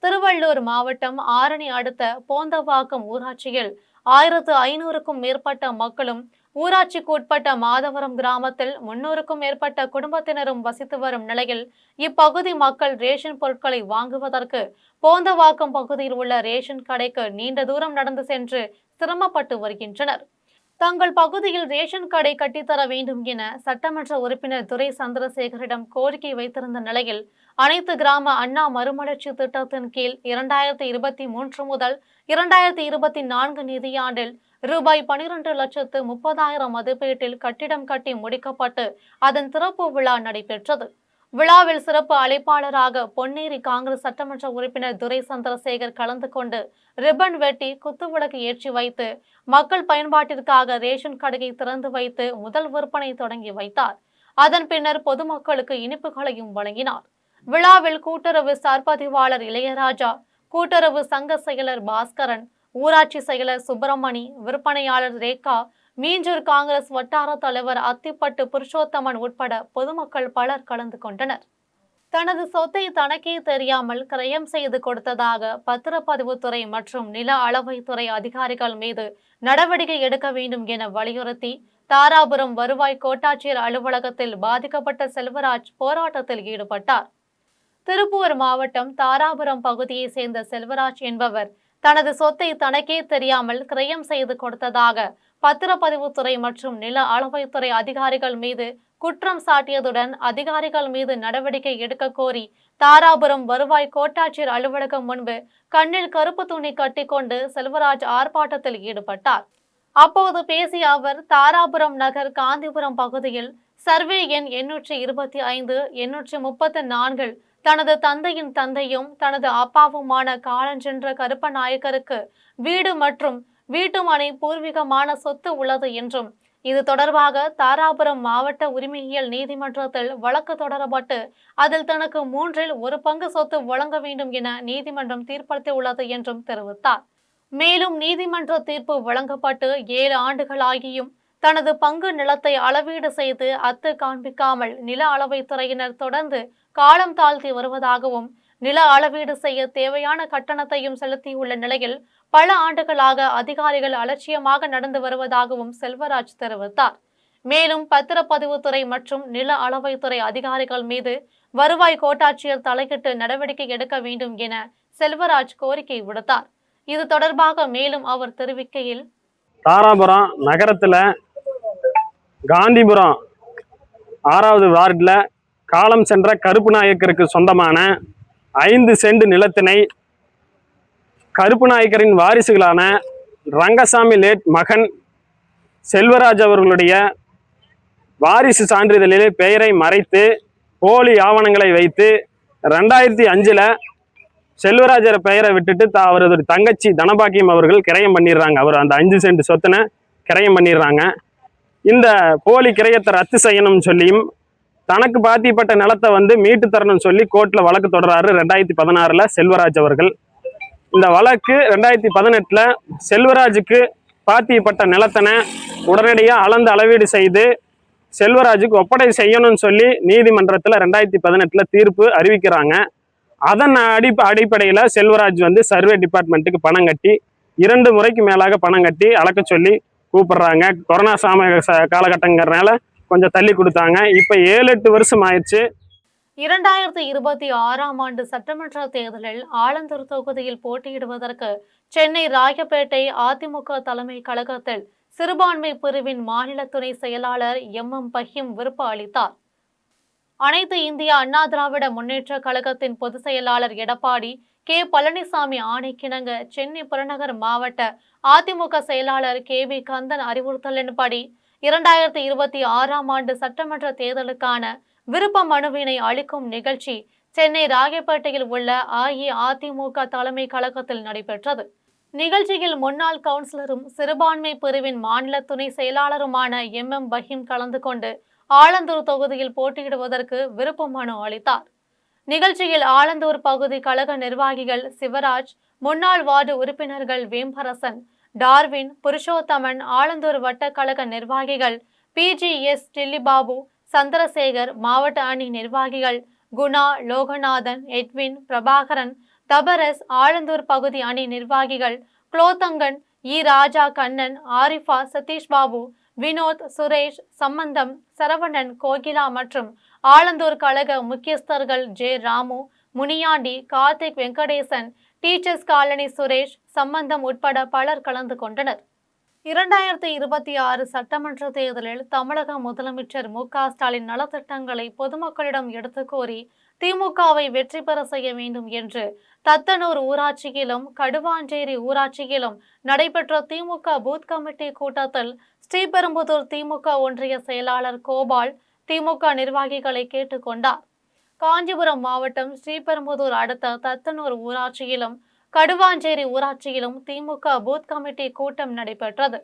திருவள்ளூர் மாவட்டம் ஆரணி அடுத்த போந்தவாக்கம் ஊராட்சியில் 1500க்கும் மேற்பட்ட மக்களும் ஊராட்சிக்கு உட்பட்ட மாதவரம் கிராமத்தில் 300க்கும் மேற்பட்ட குடும்பத்தினரும் வசித்து வரும் நிலையில் இப்பகுதி மக்கள் ரேஷன் பொருட்களை வாங்குவதற்கு போந்தவாக்கம் பகுதியில் உள்ள ரேஷன் கடைக்கு நீண்ட தூரம் நடந்து சென்று சிரமப்பட்டு வருகின்றனர். தங்கள் பகுதியில் ரேஷன் கடை கட்டித்தர வேண்டும் என சட்டமன்ற உறுப்பினர் துரை சந்திரசேகரிடம் கோரிக்கை வைத்திருந்த நிலையில் அனைத்து கிராம அண்ணா மறுமலர்ச்சி திட்டத்தின் கீழ் 2023 முதல் 2024 நிதியாண்டில் ரூபாய் 12,30,000 மதிப்பீட்டில் கட்டிடம் கட்டி முடிக்கப்பட்டு அதன் திறப்பு விழா நடைபெற்றது. விழாவில் சிறப்பு அழைப்பாளராக பொன்னேரி காங்கிரஸ் சட்டமன்ற உறுப்பினர் துரை சந்திரசேகர் கலந்து கொண்டு ரிப்பன் வெட்டி குத்துவிளக்கு ஏற்றி வைத்து மக்கள் பயன்பாட்டிற்காக ரேஷன் கடையை திறந்து வைத்து முதல் விற்பனை தொடங்கி வைத்தார். அதன் பின்னர் பொதுமக்களுக்கு இனிப்புகளையும் வழங்கினார். விழாவில் கூட்டுறவு சார்பதிவாளர் இளையராஜா, கூட்டுறவு சங்க செயலர் பாஸ்கரன், ஊராட்சி செயலர் சுப்பிரமணி, விற்பனையாளர் ரேகா, மீஞ்சூர் காங்கிரஸ் வட்டார தலைவர் அத்திப்பட்டு புருஷோத்தமன் உட்பட பொதுமக்கள் பலர் கலந்து கொண்டனர். தனது சொத்தை தனக்கே தெரியாமல் கிரயம் செய்து கொடுத்ததாக பத்திரப்பதிவுத்துறை மற்றும் நில அளவைத்துறை அதிகாரிகள் மீது நடவடிக்கை எடுக்க வேண்டும் என வலியுறுத்தி தாராபுரம் வருவாய் கோட்டாட்சியர் அலுவலகத்தில் பாதிக்கப்பட்ட செல்வராஜ் போராட்டத்தில் ஈடுபட்டார். திருப்பூர் மாவட்டம் தாராபுரம் பகுதியை சேர்ந்த செல்வராஜ் என்பவர் தனது சொத்தை தனக்கே தெரியாமல் கிரயம் செய்து கொடுத்ததாக பத்திரப்பதிவுத்துறை மற்றும் நில அளவைத்துறை அதிகாரிகள் மீது குற்றம் சாட்டியதுடன் அதிகாரிகள் மீது நடவடிக்கை எடுக்க கோரி தாராபுரம் வருவாய் கோட்டாட்சியர் அலுவலகம் முன்பு கண்ணில் கருப்பு துணி கட்டிக்கொண்டு செல்வராஜ் ஆர்ப்பாட்டத்தில் ஈடுபட்டார். அப்போது பேசிய அவர் தாராபுரம் நகர் காந்திபுரம் பகுதியில் சர்வே எண் 825, 834 தனது தந்தையின் தந்தையும் தனது அப்பாவுமான காலஞ்சென்ற கருப்பநாயக்கருக்கு வீடு மற்றும் வீட்டுமனை பூர்வீகமான சொத்து உள்ளது என்றும் இது தொடர்பாக தாராபுரம் மாவட்ட உரிமையியல் நீதிமன்றத்தில் வழக்கு தொடரப்பட்டு அதில் தனக்கு 1/3 பங்கு சொத்து வழங்க வேண்டும் என நீதிமன்றம் தீர்ப்பளித்துள்ளது என்றும் தெரிவித்தார். மேலும் நீதிமன்ற தீர்ப்பு வழங்கப்பட்டு 7 ஆண்டுகளாகியும் தனது பங்கு நிலத்தை அளவீடு செய்து அத்து காண்பிக்காமல் நில அளவைத்துறையினர் தொடர்ந்து காலம் தாழ்த்தி வருவதாகவும் நில அளவீடு செய்ய தேவையான கட்டணத்தையும் செலுத்தியுள்ள நிலையில் பல ஆண்டுகளாக அதிகாரிகள் அலட்சியமாக நடந்து வருவதாகவும் செல்வராஜ் தெரிவித்தார். மேலும் பத்திரப்பதிவுத்துறை மற்றும் நில அளவைத்துறை அதிகாரிகள் மீது வருவாய் கோட்டாட்சியர் தலையிட்டு நடவடிக்கை எடுக்க வேண்டும் என செல்வராஜ் கோரிக்கை விடுத்தார். இது தொடர்பாக மேலும் அவர் தெரிவிக்கையில், தாராபுரம் நகரத்துல காந்திபுரம் 6வது வார்டில் காலம் சென்ற கருப்பு நாயக்கருக்கு சொந்தமான 5 சென்ட் நிலத்தினை கருப்பு நாயக்கரின் வாரிசுகளான ரங்கசாமி லேட் மகன் செல்வராஜ் அவர்களுடைய வாரிசு சான்றிதழிலே பெயரை மறைத்து போலி ஆவணங்களை வைத்து 2005 செல்வராஜர் பெயரை விட்டுட்டு அவரது தங்கச்சி தனபாக்கியம் அவர்கள் கிரயம் பண்ணிடுறாங்க. அவர் அந்த 5 சென்ட் சொத்தினை கிரயம் பண்ணிடுறாங்க. இந்த போலி கிரயத்தை ரத்து செய்யணும்னு சொல்லியும் தனக்கு பாத்திப்பட்ட நிலத்தை மீட்டு தரணும்னு சொல்லி கோர்ட்ல வழக்கு தொடர்றாரு 2016 செல்வராஜ் அவர்கள். இந்த வழக்கு 2018 செல்வராஜுக்கு பாத்திப்பட்ட நிலத்தினை உடனடியாக அளந்து அளவீடு செய்து செல்வராஜுக்கு ஒப்படை செய்யணும்னு சொல்லி நீதிமன்றத்தில் 2018 தீர்ப்பு அறிவிக்கிறாங்க. அதன் அடிப்படையில் செல்வராஜ் சர்வே டிபார்ட்மெண்ட்டுக்கு பணம் கட்டி 2 முறைக்கு மேலாக பணம் கட்டி அளக்க சொல்லி கூப்பிடுறாங்க. கொரோனா காலகட்டங்கிறதுனால கொஞ்சம் தள்ளி கொடுத்தாங்க. இப்போ 7-8 வருஷம் ஆயிடுச்சு. 2026ஆம் ஆண்டு சட்டமன்ற தேர்தலில் ஆலந்தூர் தொகுதியில் போட்டியிடுவதற்கு சென்னை ராயப்பேட்டை அதிமுக தலைமை கழகத்தில் சிறுபான்மை பிரிவின் மாநில துணை செயலாளர் பஹீம் விருப்பம் அளித்தார். அனைத்து இந்திய அண்ணா திராவிட முன்னேற்ற கழகத்தின் பொதுச் செயலாளர் எடப்பாடி கே பழனிசாமி ஆணைக்கிணங்க சென்னை புறநகர் மாவட்ட அதிமுக செயலாளர் KV கந்தன் அறிவுறுத்தலின்படி 2026ஆம் ஆண்டு சட்டமன்ற தேர்தலுக்கான விருப்ப மனுவினை அளிக்கும் நிகழ்ச்சி சென்னை ராயப்பேட்டையில் உள்ள அஇஅதிமுக தலைமை கழகத்தில் நடைபெற்றது. நிகழ்ச்சியில் முன்னாள் கவுன்சிலரும் சிறுபான்மை பிரிவின் மாநில துணை செயலாளருமான பஹீம் கலந்து கொண்டு ஆலந்தூர் தொகுதியில் போட்டியிடுவதற்கு விருப்ப மனு அளித்தார். நிகழ்ச்சியில் ஆலந்தூர் பகுதி கழக நிர்வாகிகள் சிவராஜ், முன்னாள் வார்டு உறுப்பினர்கள் வேம்பரசன், டார்வின், புருஷோத்தமன், ஆலந்தூர் வட்ட கழக நிர்வாகிகள் PGS டில்லிபாபு, சந்திரசேகர், மாவட்ட அணி நிர்வாகிகள் குணா, லோகநாதன், எட்வின், பிரபாகரன், தபரஸ், ஆலந்தூர் பகுதி அணி நிர்வாகிகள் குலோத்தங்கன், ராஜா, கண்ணன், ஆரிஃபா, சதீஷ் பாபு, வினோத், சுரேஷ், சம்பந்தம், சரவணன், கோகிலா மற்றும் ஆலந்தூர் கழக முக்கியஸ்தர்கள் J. Ramu, Muniyandi, Karthik, Venkatesan, teachers colony Suresh, சம்பந்தம் உட்பட பலர் கலந்து கொண்டனர். 2026 சட்டமன்ற தேர்தலில் தமிழக முதலமைச்சர் மு.க.ஸ்டாலின் நலத்திட்டங்களை பொதுமக்களிடம் எடுத்துக் கூறி திமுகவை வெற்றி பெற செய்ய வேண்டும் என்று தத்தனூர் ஊராட்சியிலும் கடுவாஞ்சேரி ஊராட்சியிலும் நடைபெற்ற திமுக பூத் கமிட்டி கூட்டத்தில் ஸ்ரீபெரும்புதூர் திமுக ஒன்றிய செயலாளர் கோபால் திமுக நிர்வாகிகளை கேட்டுக்கொண்டார். காஞ்சிபுரம் மாவட்டம் ஸ்ரீபெரும்புதூர் அடுத்த தத்தனூர் ஊராட்சியிலும் கடுவாஞ்சேரி ஊராட்சியிலும் திமுக பூத் கமிட்டி கூட்டம் நடைபெற்றது.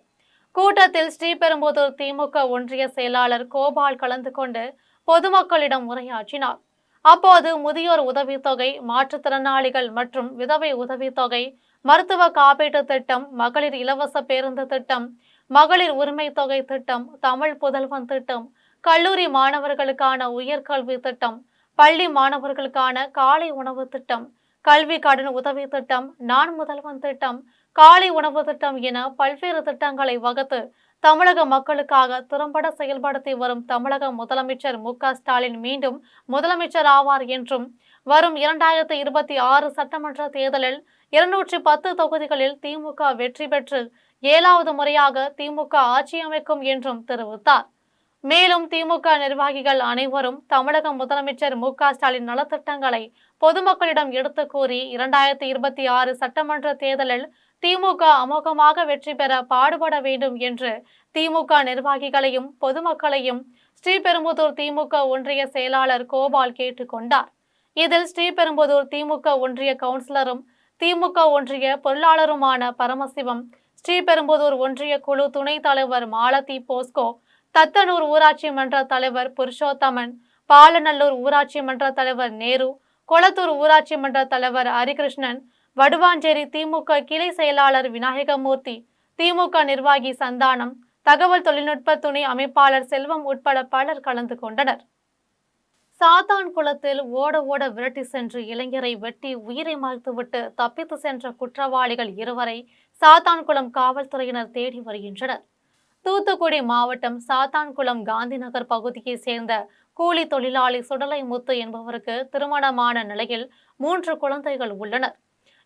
கூட்டத்தில் ஸ்ரீபெரும்புதூர் திமுக ஒன்றிய செயலாளர் கோபால் கலந்து கொண்டு பொதுமக்களிடம் உரையாற்றினார். அப்போது முதியோர் உதவித்தொகை, மாற்றுத்திறனாளிகள் மற்றும் விதவை உதவித்தொகை, மருத்துவ காப்பீட்டு திட்டம், மகளிர் இலவச பேருந்து திட்டம், மகளிர் உரிமை தொகை திட்டம், தமிழ் புதல்வன் திட்டம், கல்லூரி மாணவர்களுக்கான உயர்கல்வி திட்டம், பள்ளி மாணவர்களுக்கான காலை உணவு திட்டம், கல்வி கடன் உதவி திட்டம், நான் முதல்வன் திட்டம், காலை உணவு திட்டம் என பல்வேறு திட்டங்களை வகுத்து தமிழக மக்களுக்காக திறம்பட செயல்படுத்தி வரும் தமிழக முதலமைச்சர் மு.க.ஸ்டாலின் மீண்டும் முதலமைச்சர் ஆவார் என்றும் வரும் 2026 சட்டமன்ற தேர்தலில் 210 தொகுதிகளில் திமுக வெற்றி பெற்று 7வது முறையாக திமுக ஆட்சி அமைக்கும் என்றும் தெரிவித்தார். மேலும் திமுக நிர்வாகிகள் அனைவரும் தமிழக முதலமைச்சர் மு.க.ஸ்டாலின் நலத்திட்டங்களை பொதுமக்களிடம் எடுத்து கூறி 2026 சட்டமன்ற தேர்தலில் திமுக அமோகமாக வெற்றி பெற பாடுபட வேண்டும் என்று திமுக நிர்வாகிகளையும் பொதுமக்களையும் ஸ்ரீபெரும்புதூர் திமுக ஒன்றிய செயலாளர் கோபால் கேட்டுக்கொண்டார். இதில் ஸ்ரீபெரும்புதூர் திமுக ஒன்றிய கவுன்சிலரும் திமுக ஒன்றிய பொருளாளருமான பரமசிவம், ஸ்ரீபெரும்புதூர் ஒன்றிய குழு துணைத் தலைவர் மாலதி போஸ்கோ, தத்தனூர் ஊராட்சி மன்ற தலைவர் புருஷோத்தமன், பாலநல்லூர் ஊராட்சி மன்ற தலைவர் நேரு, கொளத்தூர் ஊராட்சி மன்ற தலைவர் ஹரிகிருஷ்ணன், வடுவாஞ்சேரி திமுக கிளை செயலாளர் விநாயகமூர்த்தி, திமுக நிர்வாகி சந்தானம், தகவல் தொழில்நுட்ப துணை அமைப்பாளர் செல்வம் உட்பட பலர் கலந்து கொண்டனர். சாத்தான்குளத்தில் ஓட விரட்டி சென்று இளைஞரை வெட்டி உயிரை மறைத்துவிட்டு தப்பித்து சென்ற குற்றவாளிகள் 2வரை சாத்தான்குளம் காவல்துறையினர் தேடி வருகின்றனர். தூத்துக்குடி மாவட்டம் சாத்தான்குளம் காந்தி நகர் பகுதியை சேர்ந்த கூலி தொழிலாளி சுடலை முத்து என்பவருக்கு திருமணமான நிலையில் 3 குழந்தைகள் உள்ளனர்.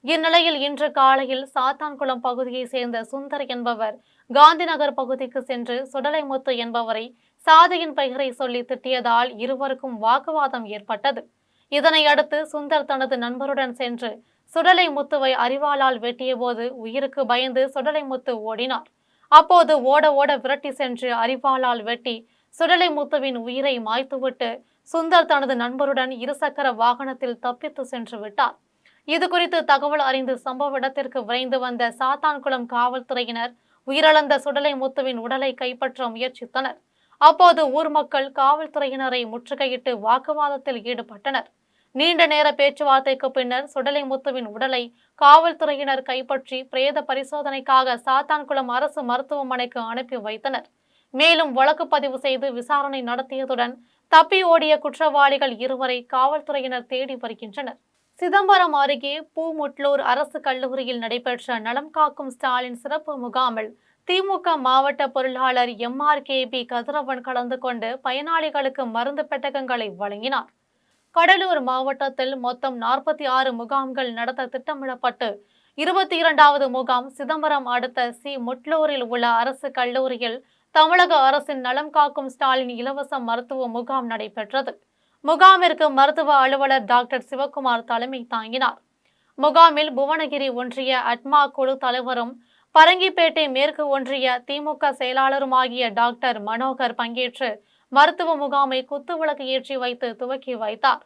இந்நிலையில் இன்று காலையில் சாத்தான்குளம் பகுதியை சேர்ந்த சுந்தர் என்பவர் காந்தி நகர் பகுதிக்கு சென்று சுடலை முத்து என்பவரை சாதியின் பெயரை சொல்லி திட்டியதால் இருவருக்கும் வாக்குவாதம் ஏற்பட்டது. இதனை அடுத்து சுந்தர் தனது நண்பருடன் சென்று சுடலை முத்துவை அரிவாளால் வெட்டிய போது உயிருக்கு பயந்து சுடலை முத்து ஓடினார். அப்போது ஓட விரட்டி சென்று அரிவாளால் வெட்டி சுடலை முத்துவின் உயிரை மாய்த்துவிட்டு சுந்தர் தனது நண்பருடன் இருசக்கர வாகனத்தில் தப்பித்து சென்று விட்டார். இதுகுறித்து தகவல் அறிந்து சம்பவ இடத்திற்கு விரைந்து வந்த சாத்தான்குளம் காவல்துறையினர் உயிரிழந்த சுடலை முத்துவின் உடலை கைப்பற்ற முயற்சித்தனர். அப்போது ஊர் மக்கள் காவல்துறையினரை முற்றுகையிட்டு வாக்குவாதத்தில் ஈடுபட்டனர். நீண்ட நேர பேச்சுவார்த்தைக்கு பின்னர் சுடலை முத்துவின் உடலை காவல்துறையினர் கைப்பற்றி பிரேத பரிசோதனைக்காக சாத்தான்குளம் அரசு மருத்துவமனைக்கு அனுப்பி வைத்தனர். மேலும் வழக்கு பதிவு செய்து விசாரணை நடத்தியதுடன் தப்பி ஓடிய குற்றவாளிகள் 2வரை காவல்துறையினர் தேடி வருகின்றனர். சிதம்பரம் அருகே பூமுட்லூர் அரசு கல்லூரியில் நடைபெற்ற நலம் காக்கும் ஸ்டாலின் சிறப்பு முகாமில் திமுக மாவட்ட பொருளாளர் MRKB கதிரவன் கலந்து கொண்டு பயனாளிகளுக்கு மருந்து பெட்டகங்களை வழங்கினார். கடலூர் மாவட்டத்தில் மொத்தம் 46 முகாம்கள் நடத்த திட்டமிடப்பட்டு 22வது முகாம் சிதம்பரம் அடுத்த முட்லூரில் உள்ள அரசு கல்லூரியில் தமிழக அரசின் நலம் காக்கும் ஸ்டாலின் இலவச மருத்துவ முகாம் நடைபெற்றது. முகாமிற்கு மருத்துவ அலுவலர் டாக்டர் சிவக்குமார் தலைமை தாங்கினார். முகாமில் புவனகிரி ஒன்றிய அட்மா குழு தலைவரும் பரங்கிப்பேட்டை மேற்கு ஒன்றிய திமுக செயலாளருமாகிய டாக்டர் மனோகர் பங்கேற்று மருத்துவ முகாமை குத்துவிளக்கு ஏற்றி வைத்து துவக்கி வைத்தார்.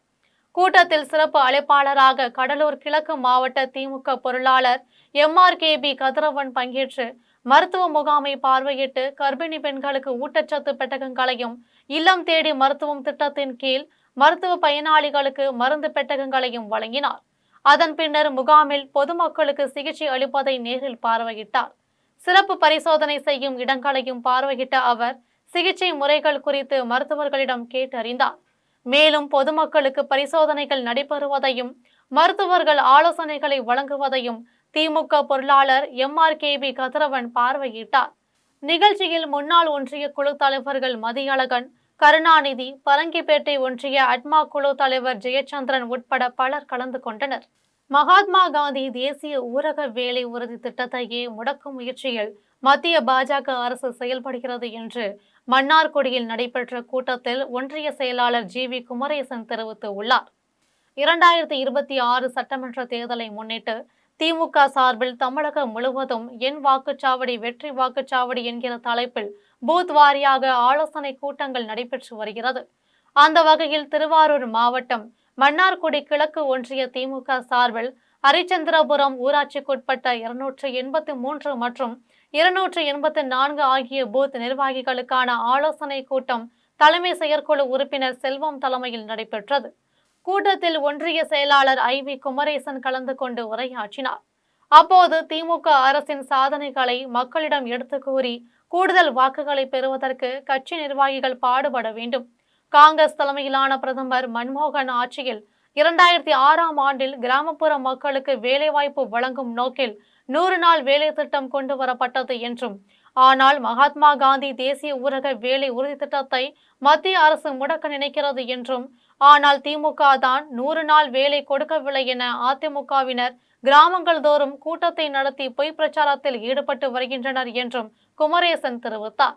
கூட்டத்தில் சிறப்பு அழைப்பாளராக கடலூர் கிழக்கு மாவட்ட திமுக பொருளாளர் MRKB கதிரவன் பங்கேற்று மருத்துவ முகாமை பார்வையிட்டு கர்ப்பிணி பெண்களுக்கு ஊட்டச்சத்து பெட்டகங்களையும் இல்லம் தேடி மருத்துவம் திட்டத்தின் கீழ் மருத்துவ பயனாளிகளுக்கு மருந்து பெட்டகங்களையும் வழங்கினார். அதன் பின்னர் முகாமில் பொதுமக்களுக்கு சிகிச்சை அளிப்பதை நேரில் பார்வையிட்டார். சிறப்பு பரிசோதனை செய்யும் இடங்களையும் பார்வையிட்ட அவர் சிகிச்சை முறைகள் குறித்து மருத்துவர்களிடம் கேட்டறிந்தார். மேலும் பொதுமக்களுக்கு பரிசோதனைகள் நடைபெறுவதையும் மருத்துவர்கள் ஆலோசனைகளை வழங்குவதையும் திமுக பொருளாளர் MRKB கதிரவன் பார்வையிட்டார். நிகழ்ச்சியில் முன்னாள் ஒன்றிய குழு தலைவர்கள் மதியழகன், கருணாநிதி, பரங்கிப்பேட்டை ஒன்றிய அட்மா குழு தலைவர் ஜெயச்சந்திரன் உட்பட பலர் கலந்து கொண்டனர். மகாத்மா காந்தி தேசிய ஊரக வேலை உறுதி திட்டத்தையே முடக்கும் முயற்சியில் மத்திய பாஜக அரசு செயல்படுகிறது என்று மன்னார்குடியில் நடைபெற்ற கூட்டத்தில் ஒன்றிய செயலாளர் ஜி.வி. குமரேசன் தெரிவித்துள்ளார். 2026 சட்டமன்ற தேர்தலை முன்னிட்டு திமுக சார்பில் தமிழகம் முழுவதும் என் வாக்குச்சாவடி வெற்றி வாக்குச்சாவடி என்கிற தலைப்பில் பூத் வாரியாக ஆலோசனை கூட்டங்கள் நடைபெற்று வருகிறது. அந்த வகையில் திருவாரூர் மாவட்டம் மன்னார்குடி கிழக்கு ஒன்றிய திமுக சார்பில் ஹரிச்சந்திரபுரம் ஊராட்சிக்குட்பட்ட 283 மற்றும் 284 ஆகிய பூத் நிர்வாகிகளுக்கான ஆலோசனை கூட்டம் தலைமை செயற்குழு உறுப்பினர் செல்வம் தலைமையில் நடைபெற்றது. கூட்டத்தில் ஒன்றிய செயலாளர் ஐ.வி. குமரேசன் கலந்து கொண்டு உரையாற்றினார். அப்போது திமுக அரசின் சாதனைகளை மக்களிடம் எடுத்து கூறி கூடுதல் வாக்குகளை பெறுவதற்கு கட்சி நிர்வாகிகள் பாடுபட வேண்டும். காங்கிரஸ் தலைமையிலான பிரதமர் மன்மோகன் ஆட்சியில் 2006ஆம் ஆண்டில் கிராமப்புற மக்களுக்கு வேலைவாய்ப்பு வழங்கும் நோக்கில் 100 நாள் வேலை திட்டம் கொண்டு வரப்பட்டது என்றும், ஆனால் மகாத்மா காந்தி தேசிய ஊரக வேலை உறுதி திட்டத்தை மத்திய அரசு முடக்க நினைக்கிறது என்றும், ஆனால் திமுக தான் 100 நாள் வேலை கொடுக்கவில்லை என அதிமுகவினர் கிராமங்கள் தோறும் கூட்டத்தை நடத்தி பொய் பிரச்சாரத்தில் ஈடுபட்டு வருகின்றனர் என்றும் குமரேசன் தெரிவித்தார்.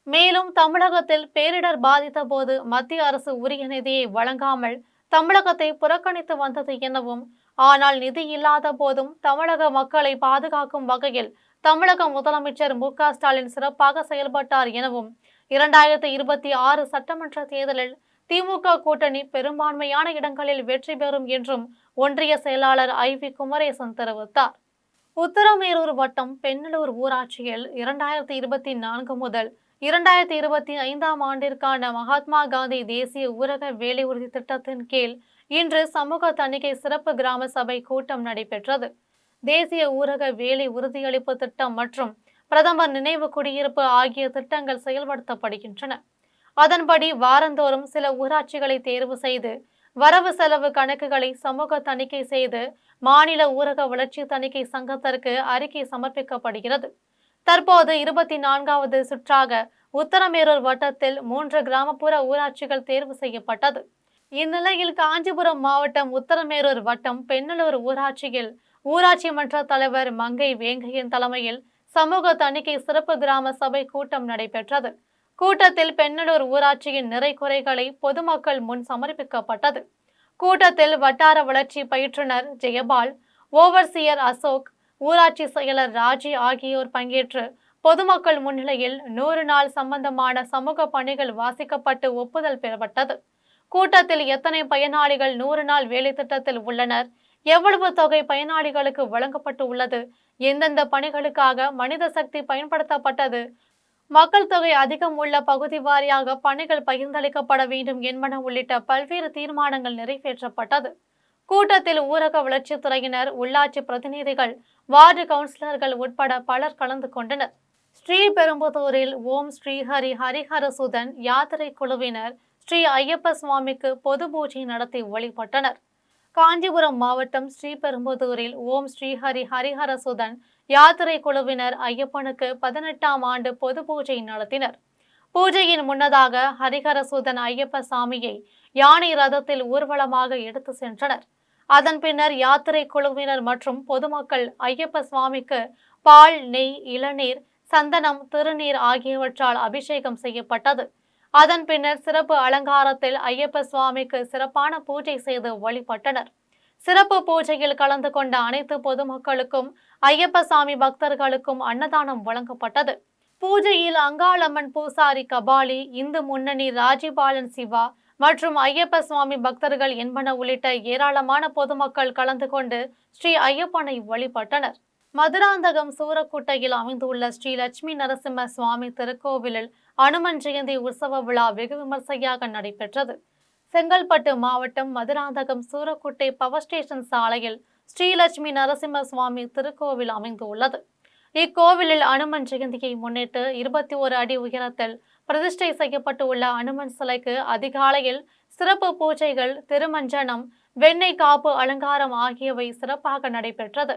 மேலும் தமிழகத்தில் பேரிடர் பாதித்த போது மத்திய அரசு உரிய நிதியை வழங்காமல் தமிழகத்தை புறக்கணித்து வந்தது எனவும், ஆனால் நிதி இல்லாத போதும் தமிழக மக்களை பாதுகாக்கும் வகையில் தமிழக முதலமைச்சர் மு.க. ஸ்டாலின் சிறப்பாக செயல்பட்டார் எனவும், 2026 சட்டமன்ற தேர்தலில் திமுக கூட்டணி பெரும்பான்மையான இடங்களில் வெற்றி பெறும் என்றும் ஒன்றிய செயலாளர் ஐ.வி. குமரேசன் தெரிவித்தார். உத்தரமேரூர் வட்டம் பெண்ணலூர் ஊராட்சியில் 2024 முதல் 2025ஆம் ஆண்டிற்கான மகாத்மா காந்தி தேசிய ஊரக வேலை உறுதி திட்டத்தின் கீழ் இன்று சமூக தணிக்கை சிறப்பு கிராம சபை கூட்டம் நடைபெற்றது. தேசிய ஊரக வேலை உறுதியளிப்பு திட்டம் மற்றும் பிரதமர் நினைவு குடியிருப்பு ஆகிய திட்டங்கள் செயல்படுத்தப்படுகின்றன. அதன்படி வாரந்தோறும் சில ஊராட்சிகளை தேர்வு செய்து வரவு செலவு கணக்குகளை சமூக தணிக்கை செய்து மாநில ஊரக வளர்ச்சி தணிக்கை சங்கத்திற்கு அறிக்கை சமர்ப்பிக்கப்படுகிறது. தற்போது 24வது சுற்றாக உத்தரமேரூர் வட்டத்தில் 3 கிராமப்புற ஊராட்சிகள் தேர்வு செய்யப்பட்டது. இந்நிலையில் காஞ்சிபுரம் மாவட்டம் உத்தரமேரூர் வட்டம் பெண்ணலூர் ஊராட்சியில் ஊராட்சி மன்ற தலைவர் மங்கை வேங்கையன் தலைமையில் சமூக தணிக்கை சிறப்பு கிராம சபை கூட்டம் நடைபெற்றது. கூட்டத்தில் பெண்ணலூர் ஊராட்சியின் நிறை குறைகளை பொதுமக்கள் முன் சமர்ப்பிக்கப்பட்டது. கூட்டத்தில் வட்டார வளர்ச்சி பயிற்றுனர் ஜெயபால், ஓவர்சியர் அசோக், ஊராட்சி செயலர் ராஜி ஆகியோர் பங்கேற்று பொதுமக்கள் முன்னிலையில் 100 நாள் சம்பந்தமான சமூக பணிகள் வாசிக்கப்பட்டு ஒப்புதல் பெறப்பட்டது. கூட்டத்தில் எத்தனை பயனாளிகள் 100 நாள் வேலை திட்டத்தில் உள்ளனர், எவ்வளவு தொகை பயனாளிகளுக்கு வழங்கப்பட்டு உள்ளது, எந்தெந்த பணிகளுக்காக மனித சக்தி பயன்படுத்தப்பட்டது, மக்கள் தொகை அதிகம் உள்ள பகுதி வாரியாக பணிகள் பகிர்ந்தளிக்கப்பட வேண்டும் என்பன உள்ளிட்ட பல்வேறு தீர்மானங்கள் நிறைவேற்றப்பட்டது. கூட்டத்தில் ஊரக வளர்ச்சித்துறையினர், உள்ளாட்சி பிரதிநிதிகள், வார்டு கவுன்சிலர்கள் உட்பட பலர் கலந்து கொண்டனர். ஸ்ரீபெரும்புதூரில் ஓம் ஸ்ரீஹரி ஹரிஹரசுதன் யாத்திரை குழுவினர் ஸ்ரீ ஐயப்ப சுவாமிக்கு பொது பூஜை நடத்தி வழிபட்டனர். காஞ்சிபுரம் மாவட்டம் ஸ்ரீபெரும்புதூரில் ஓம் ஸ்ரீஹரி ஹரிஹரசுதன் யாத்திரை குழுவினர் ஐயப்பனுக்கு 18ஆம் ஆண்டு பொது பூஜை நடத்தினர். பூஜையின் முன்னதாக ஹரிஹரசுதன் ஐயப்ப சாமியை யானை ரதத்தில் ஊர்வலமாக எடுத்து சென்றனர். அதன் பின்னர் யாத்திரை குழுவினர் மற்றும் பொதுமக்கள் ஐயப்ப சுவாமிக்கு பால், நெய், இளநீர், சந்தனம், திருநீர் ஆகியவற்றால் அபிஷேகம் செய்யப்பட்டது. அதன் பின்னர் சிறப்பு அலங்காரத்தில் ஐயப்ப சுவாமிக்கு சிறப்பான பூஜை செய்து வழிபட்டனர். சிறப்பு பூஜையில் கலந்து கொண்ட அனைத்து பொதுமக்களுக்கும் ஐயப்ப சாமி பக்தர்களுக்கும் அன்னதானம் வழங்கப்பட்டது. பூஜையில் அங்காளம்மன் பூசாரி கபாலி, இந்து முன்னணி ராஜிபாலன் சிவா மற்றும் ஐயப்ப சுவாமி பக்தர்கள் என்பன உள்ளிட்ட ஏராளமான பொதுமக்கள் கலந்து கொண்டு ஸ்ரீ ஐயப்பனை வழிபட்டனர். மதுராந்தகம் சூரக்குட்டையில் அமைந்துள்ள ஸ்ரீ லட்சுமி நரசிம்ம சுவாமி திருக்கோவிலில் அனுமன் ஜெயந்தி உற்சவ விழா வெகு விமர்சையாக நடைபெற்றது. செங்கல்பட்டு மாவட்டம் மதுராந்தகம் சூரக்குட்டை பவர் ஸ்டேஷன் சாலையில் ஸ்ரீலட்சுமி நரசிம்ம சுவாமி திருக்கோவில் அமைந்துள்ளது. இக்கோவிலில் அனுமன் ஜெயந்தியை முன்னிட்டு 21 அடி உயரத்தில் பிரதிஷ்டை செய்யப்பட்டு உள்ள அனுமன் சிலைக்கு அதிகாலையில் சிறப்பு பூஜைகள், திருமஞ்சனம், வெண்ணெய் காப்பு அலங்காரம் ஆகியவை சிறப்பாக நடைபெற்றது.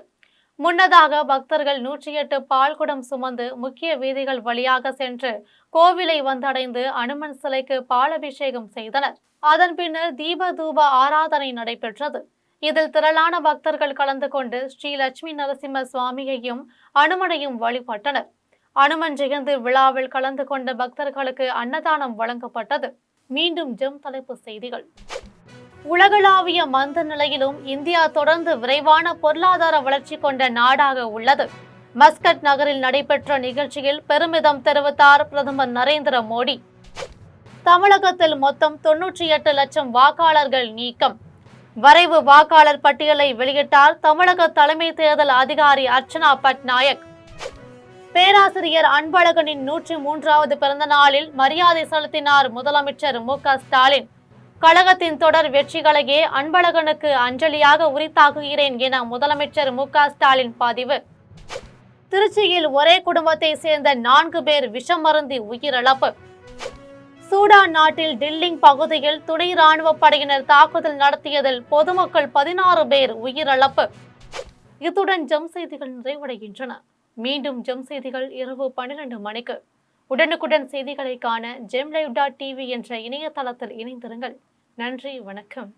முன்னதாக பக்தர்கள் 108 பால்குடம் சுமந்து முக்கிய வீதிகள் வழியாக சென்று கோவிலை வந்தடைந்து அனுமன் சிலைக்கு பாலபிஷேகம் செய்தனர். அதன் பின்னர் தீப தூப ஆராதனை நடைபெற்றது. இதில் திரளான பக்தர்கள் கலந்து கொண்டு ஸ்ரீ லட்சுமி நரசிம்ம சுவாமியையும் அனுமனையும் வழிபட்டனர். அனுமன் ஜெயந்தி விழாவில் கலந்து கொண்ட பக்தர்களுக்கு அன்னதானம் வழங்கப்பட்டது. மீண்டும் ஜெம் தலைப்பு செய்திகள். உலகளாவிய மந்த நிலையிலும் இந்தியா தொடர்ந்து விரைவான பொருளாதார வளர்ச்சி கொண்ட நாடாக உள்ளது. மஸ்கட் நகரில் நடைபெற்ற நிகழ்ச்சியில் பெருமிதம் தெரிவித்தார் பிரதமர் நரேந்திர மோடி. தமிழகத்தில் மொத்தம் 98 லட்சம் வாக்காளர்கள் நீக்கம். வரைவு வாக்காளர் பட்டியலை வெளியிட்டார் தமிழக தலைமை தேர்தல் அதிகாரி அர்ச்சனா பட்நாயக். பேராசிரியர் அன்பழகனின் 103வது பிறந்த நாளில் மரியாதை செலுத்தினார் முதலமைச்சர் மு.க.ஸ்டாலின். கழகத்தின் தொடர் வெற்றிகளையே அன்பழகனுக்கு அஞ்சலியாக உரித்தாக்குகிறேன் என முதலமைச்சர் மு.க.ஸ்டாலின் பதிவு. திருச்சியில் ஒரே குடும்பத்தை சேர்ந்த 4 பேர் விஷம் அருந்தி உயிரிழப்பு. சூடான் நாட்டில் டில்லிங் பகுதியில் துணை ராணுவ படையினர் தாக்குதல் நடத்தியதில் பொதுமக்கள் 16 பேர் உயிரிழப்பு. இத்துடன் ஜெம் செய்திகள் நிறைவடைகின்றன. மீண்டும் ஜெம் செய்திகள் இரவு 12 மணிக்கு. உடனுக்குடன் செய்திகளை காண gemlive.tv என்ற இணையதளத்தில் இணைந்திருங்கள். நன்றி, வணக்கம்.